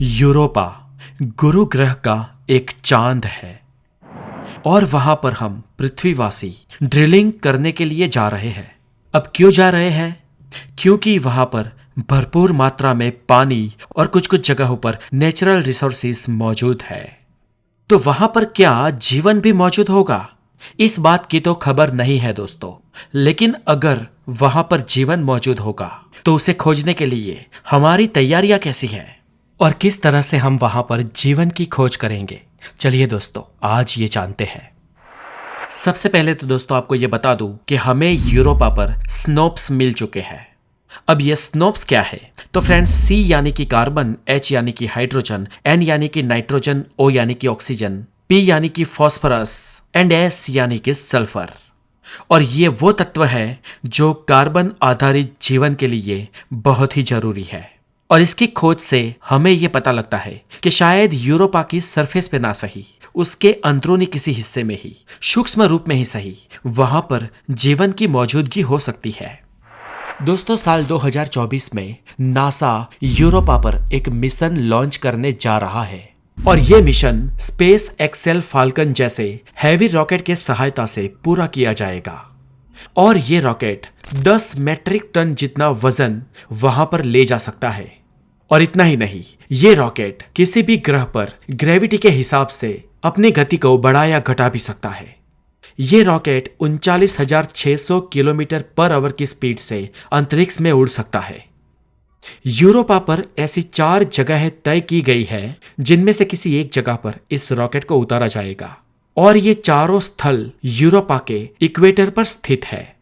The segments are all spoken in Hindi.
यूरोपा गुरु ग्रह का एक चांद है और वहां पर हम पृथ्वीवासी ड्रिलिंग करने के लिए जा रहे हैं। अब क्यों जा रहे हैं? क्योंकि वहां पर भरपूर मात्रा में पानी और कुछ कुछ जगहों पर नेचुरल रिसोर्सेज मौजूद है। तो वहां पर क्या जीवन भी मौजूद होगा? इस बात की तो खबर नहीं है दोस्तों, लेकिन अगर वहां पर जीवन मौजूद होगा तो उसे खोजने के लिए हमारी तैयारियां कैसी हैं और किस तरह से हम वहां पर जीवन की खोज करेंगे, चलिए दोस्तों आज ये जानते हैं। सबसे पहले तो दोस्तों आपको ये बता दूं कि हमें यूरोपा पर स्नोप्स मिल चुके हैं। अब ये स्नोप्स क्या है? तो फ्रेंड्स, सी यानी कि कार्बन, एच यानी कि हाइड्रोजन, एन यानी कि नाइट्रोजन, ओ यानी कि ऑक्सीजन, पी यानी कि फॉस्फोरस एंड एस यानी कि सल्फर। और ये वो तत्व है जो कार्बन आधारित जीवन के लिए बहुत ही जरूरी है। और इसकी खोज से हमें यह पता लगता है कि शायद यूरोपा की सरफेस पे ना सही, उसके अंदरूनी किसी हिस्से में ही, सूक्ष्म रूप में ही सही, वहां पर जीवन की मौजूदगी हो सकती है। दोस्तों, साल 2024 में नासा यूरोपा पर एक मिशन लॉन्च करने जा रहा है और यह मिशन स्पेस एक्सेल फाल्कन जैसे हैवी रॉकेट के सहायता से पूरा किया जाएगा। और ये रॉकेट 10 मेट्रिक टन जितना वजन वहां पर ले जा सकता है। और इतना ही नहीं, ये रॉकेट किसी भी ग्रह पर ग्रेविटी के हिसाब से अपनी गति को बढ़ा या घटा भी सकता है। ये रॉकेट 39,600 किलोमीटर पर आवर की स्पीड से अंतरिक्ष में उड़ सकता है। यूरोपा पर ऐसी 4 जगहें तय की गई है जिनमें से किसी एक जगह पर इस रॉकेट को उतारा जाएगा और ये चारों स्थल यूरोपा के इक्वेटर पर स्थित है।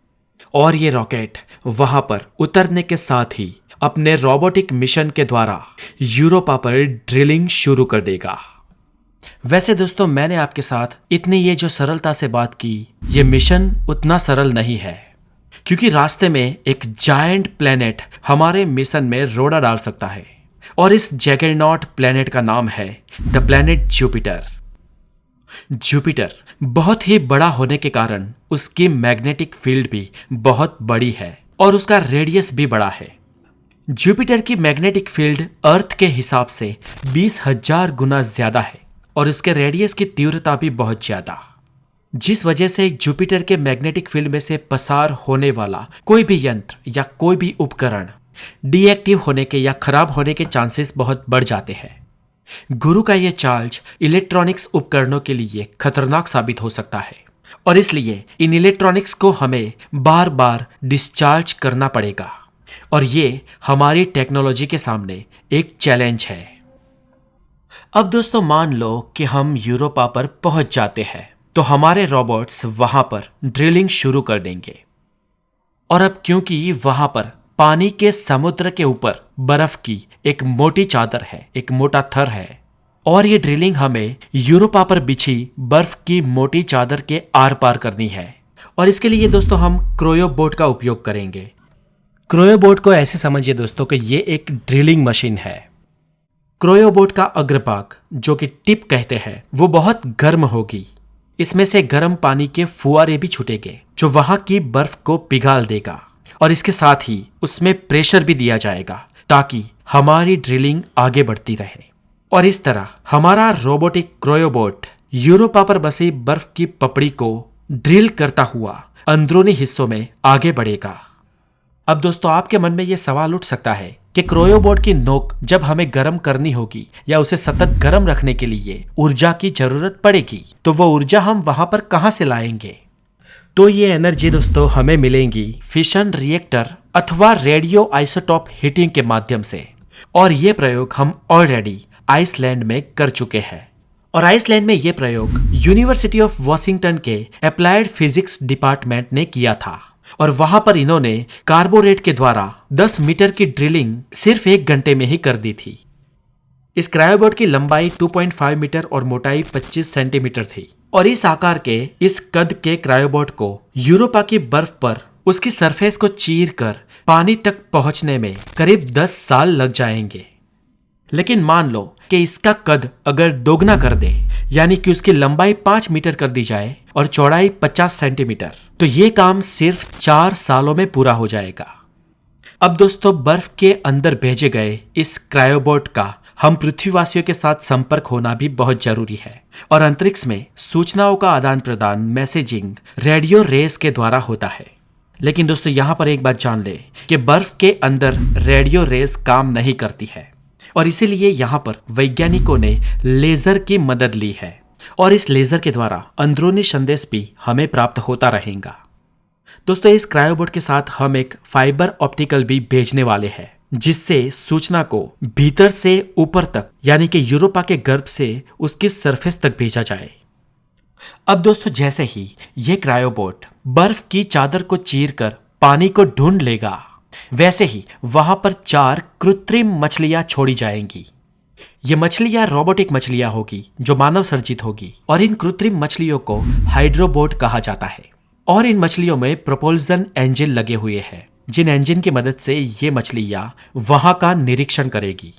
और ये रॉकेट वहां पर उतरने के साथ ही अपने रोबोटिक मिशन के द्वारा यूरोपा पर ड्रिलिंग शुरू कर देगा। वैसे दोस्तों, मैंने आपके साथ इतनी ये जो सरलता से बात की, ये मिशन उतना सरल नहीं है क्योंकि रास्ते में एक जायंट प्लेनेट हमारे मिशन में रोड़ा डाल सकता है और इस जैगरनॉट प्लेनेट का नाम है द प्लेनेट जुपिटर। जुपिटर बहुत ही बड़ा होने के कारण उसकी मैग्नेटिक फील्ड भी बहुत बड़ी है और उसका रेडियस भी बड़ा है। जुपिटर की मैग्नेटिक फील्ड अर्थ के हिसाब से 20,000 गुना ज्यादा है और इसके रेडियस की तीव्रता भी बहुत ज्यादा, जिस वजह से जुपिटर के मैग्नेटिक फील्ड में से पसार होने वाला कोई भी यंत्र या कोई भी उपकरण डीएक्टिव होने के या खराब होने के चांसेस बहुत बढ़ जाते हैं। गुरु का यह चार्ज इलेक्ट्रॉनिक्स उपकरणों के लिए खतरनाक साबित हो सकता है और इसलिए इन इलेक्ट्रॉनिक्स को हमें बार बार डिस्चार्ज करना पड़ेगा और ये हमारी टेक्नोलॉजी के सामने एक चैलेंज है। अब दोस्तों, मान लो कि हम यूरोपा पर पहुंच जाते हैं तो हमारे रोबोट्स वहां पर ड्रिलिंग शुरू कर देंगे। और अब क्योंकि वहां पर पानी के समुद्र के ऊपर बर्फ की एक मोटी चादर है, एक मोटा थर है और ये ड्रिलिंग हमें यूरोपा पर बिछी बर्फ की मोटी चादर के आर पार करनी है। और इसके लिए दोस्तों हम क्रोयोबोट का उपयोग करेंगे। क्रोयोबोट को ऐसे समझिए दोस्तों कि ये एक ड्रिलिंग मशीन है। क्रोयोबोट का अग्रभाग, जो कि टिप कहते हैं, वो बहुत गर्म होगी। इसमें से गर्म पानी के फुआरे भी छूटेंगे जो वहां की बर्फ को पिघाल देगा और इसके साथ ही उसमें प्रेशर भी दिया जाएगा ताकि हमारी ड्रिलिंग आगे बढ़ती रहे। और इस तरह हमारा रोबोटिक क्रोयोबोट यूरोपा पर बसी बर्फ की पपड़ी को ड्रिल करता हुआ अंदरूनी हिस्सों में आगे बढ़ेगा। अब दोस्तों, आपके मन में यह सवाल उठ सकता है कि क्रोयोबोट की नोक जब हमें गर्म करनी होगी या उसे सतत गर्म रखने के लिए ऊर्जा की जरूरत पड़ेगी, तो वो ऊर्जा हम वहां पर कहां से लाएंगे? तो ये एनर्जी दोस्तों हमें मिलेंगी फिशन रिएक्टर अथवा रेडियो आइसोटोप हीटिंग के माध्यम से। और ये प्रयोग हम ऑलरेडी आइसलैंड में कर चुके हैं। और आइसलैंड में ये प्रयोग यूनिवर्सिटी ऑफ वॉशिंगटन के अप्लाइड फिजिक्स डिपार्टमेंट ने किया था और वहां पर इन्होंने कार्बोरेट के द्वारा 10 मीटर की ड्रिलिंग सिर्फ 1 घंटे में ही कर दी थी। इस क्रायोबोट की लंबाई 2.5 मीटर और मोटाई 25 सेंटीमीटर थी और इस आकार के इस कद के क्रायोबोट को यूरोपा की बर्फ पर उसकी सरफेस को चीर कर पानी तक पहुंचने में करीब 10 साल लग जाएंगे। लेकिन मान लो कि इसका कद अगर दोगुना कर दे, यानी कि उसकी लंबाई 5 मीटर कर दी जाए और चौड़ाई 50 सेंटीमीटर, तो ये काम सिर्फ 4 सालों में पूरा हो जाएगा। अब दोस्तों, बर्फ के अंदर भेजे गए इस क्रायोबोट का हम पृथ्वीवासियों के साथ संपर्क होना भी बहुत जरूरी है और अंतरिक्ष में सूचनाओं का आदान प्रदान मैसेजिंग रेडियो रेस के द्वारा होता है। लेकिन दोस्तों यहाँ पर एक बात जान ले कि बर्फ के अंदर रेडियो रेस काम नहीं करती है और इसीलिए यहाँ पर वैज्ञानिकों ने लेजर की मदद ली है और इस लेजर के द्वारा अंदरूनी संदेश भी हमें प्राप्त होता रहेगा। दोस्तों इस क्रायोबोट के साथ हम एक फाइबर ऑप्टिकल भी भेजने वाले हैं जिससे सूचना को भीतर से ऊपर तक यानी कि यूरोपा के गर्भ से उसकी सरफेस तक भेजा जाए। अब दोस्तों जैसे ही ये क्रायोबोट बर्फ की चादर को चीरकर पानी को ढूंढ लेगा वैसे ही वहां पर 4 कृत्रिम मछलियां छोड़ी जाएंगी। ये मछलियां रोबोटिक मछलियां होगी जो मानव सर्जित होगी और इन कृत्रिम मछलियों को हाइड्रोबोट कहा जाता है और इन मछलियों में प्रोपल्सन इंजन लगे हुए हैं जिन इंजन की मदद से ये मछलियां वहां का निरीक्षण करेगी।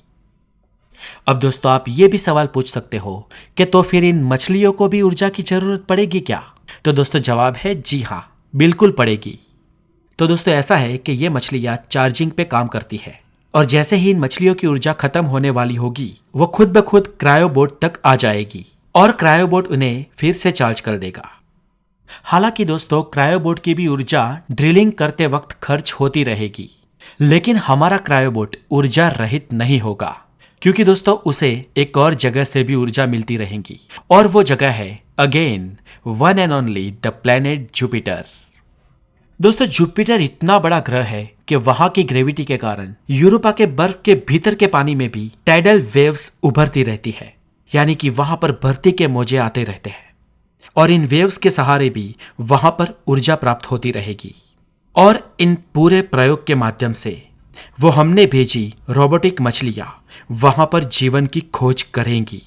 अब दोस्तों आप ये भी सवाल पूछ सकते हो कि तो फिर इन मछलियों को भी ऊर्जा की जरूरत पड़ेगी क्या? तो दोस्तों जवाब है जी हाँ, बिल्कुल पड़ेगी। तो दोस्तों ऐसा है कि ये मछलियां चार्जिंग पे काम करती है और जैसे ही इन मछलियों की ऊर्जा खत्म होने वाली होगी वो खुद ब खुद क्रायोबोट तक आ जाएगी और क्रायोबोट उन्हें फिर से चार्ज कर देगा। हालांकि दोस्तों क्रायोबोट की भी ऊर्जा ड्रिलिंग करते वक्त खर्च होती रहेगी, लेकिन हमारा क्रायोबोट ऊर्जा रहित नहीं होगा क्योंकि दोस्तों उसे एक और जगह से भी ऊर्जा मिलती रहेगी और वो जगह है again one and only the planet Jupiter. दोस्तों जुपिटर इतना बड़ा ग्रह है कि वहां की ग्रेविटी के कारण यूरोपा के बर्फ के भीतर के पानी में भी टाइडल वेव्स उभरती रहती है, यानी कि वहां पर भरती के मौजे आते रहते हैं और इन वेव्स के सहारे भी वहां पर ऊर्जा प्राप्त होती रहेगी। और इन पूरे प्रयोग के माध्यम से वो हमने भेजी रोबोटिक मछलियां वहां पर जीवन की खोज करेंगी।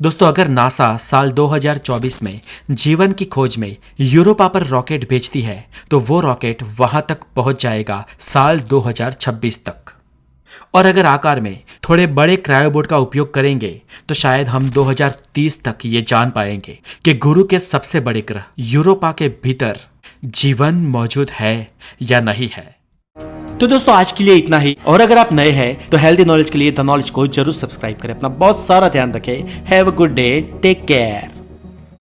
दोस्तों अगर नासा साल 2024 में जीवन की खोज में यूरोपा पर रॉकेट भेजती है तो वो रॉकेट वहां तक पहुंच जाएगा साल 2026 तक। और अगर आकार में थोड़े बड़े क्रायोबोट का उपयोग करेंगे तो शायद हम 2030 तक ये जान पाएंगे कि गुरु के सबसे बड़े ग्रह यूरोपा के भीतर जीवन मौजूद है या नहीं है। तो दोस्तों आज के लिए इतना ही और अगर आप नए हैं तो हेल्दी नॉलेज के लिए द नॉलेज को जरूर सब्सक्राइब करें। अपना बहुत सारा ध्यान रखें। Have a good day, take care.